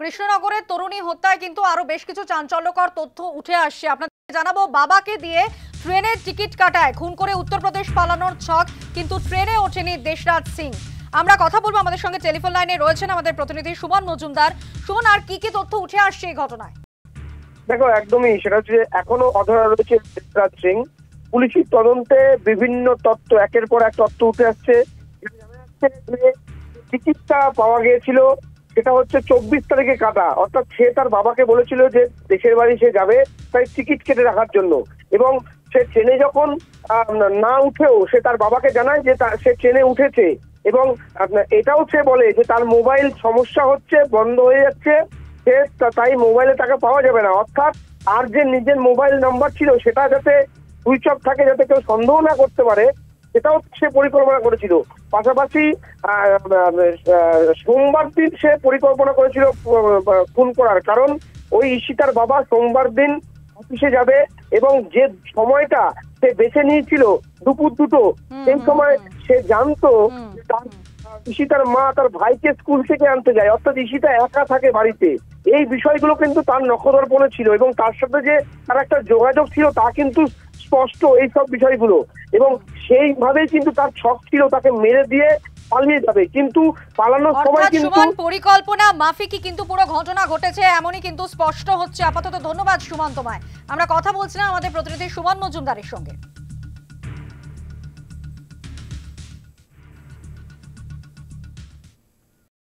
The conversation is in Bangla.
কৃষ্ণনগরের তরুণী হত্যায় কিন্তু আরো বেশ কিছু চাঞ্চল্যকর তথ্য উঠে আসছে। আপনাদের জানাবো, বাবাকে দিয়ে ট্রেনের টিকিট কাটায় খুন করে উত্তরপ্রদেশ পালানোর ছক, কিন্তু ট্রেনে ওঠেনি দেশরাজ সিং। আমরা কথা বলবো, আমাদের সঙ্গে টেলিফোন লাইনে রয়েছেন আমাদের প্রতিনিধি সুমন মজুমদার। সুমন, আর কি কি তথ্য উঠে আসছে এই ঘটনায়? দেখো, একদমই সেটা হচ্ছে এখনো অধরা রয়েছে দেশরাজ সিং। পুলিশি তদন্তে বিভিন্ন তথ্য, একের পর এক তথ্য উঠে আসছে। টিকিটটা পাওয়া গিয়েছিল সেটা হচ্ছে 24 তারিখে কাটা, অর্থাৎ সে তার বাবাকে বলেছিল যে দেশের বাড়ি সে যাবে, তাই টিকিট কেটে রাখার জন্য। এবং সে ট্রেনে যখন না উঠেও সে তার বাবাকে জানায় যে সে ট্রেনে উঠেছে, এবং এটাও সে বলে যে তার মোবাইল সমস্যা হচ্ছে, বন্ধ হয়ে যাচ্ছে, সে তাই মোবাইলে তাকে পাওয়া যাবে না। অর্থাৎ আর যে নিজের মোবাইল নাম্বার ছিল সেটা যাতে সুইচ অফ থাকে, যাতে কেউ সন্দেহ না করতে পারে, সেটাও সে পরিকল্পনা করেছিল। পাশাপাশি সোমবার দিন সে পরিকল্পনা করেছিল খুন করার, কারণ ওই ঈশিতার বাবা সোমবার দিন অফিসে যাবে এবং যে সময়টা সে বেছে নিয়েছিল দুপুর 2টো, সেই সময় সে জানতো তার ঈশিতার মা তার ভাইকে স্কুল থেকে আনতে যায়, অর্থাৎ ঈশিতা একা থাকে বাড়িতে। এই বিষয়গুলো কিন্তু তার নখদর্পণে ছিল, এবং তার সাথে যে তার একটা যোগাযোগ ছিল তা কিন্তু স্পষ্ট, এই সব বিষয়গুলো। এবং সেইভাবেই কিন্তু তার ছক ছিল তাকে মেরে দিয়ে পালিয়ে যাবে, কিন্তু পালানোর সময় কিন্তু পরিকল্পনা মাফিকই কিন্তু পুরো ঘটনা ঘটেছে, এমনই কিন্তু স্পষ্ট হচ্ছে আপাতত। ধন্যবাদ সুমন তোমায়। আমরা কথা বলছিলাম আমাদের প্রতিনিধি সুমন মজুমদারের সঙ্গে।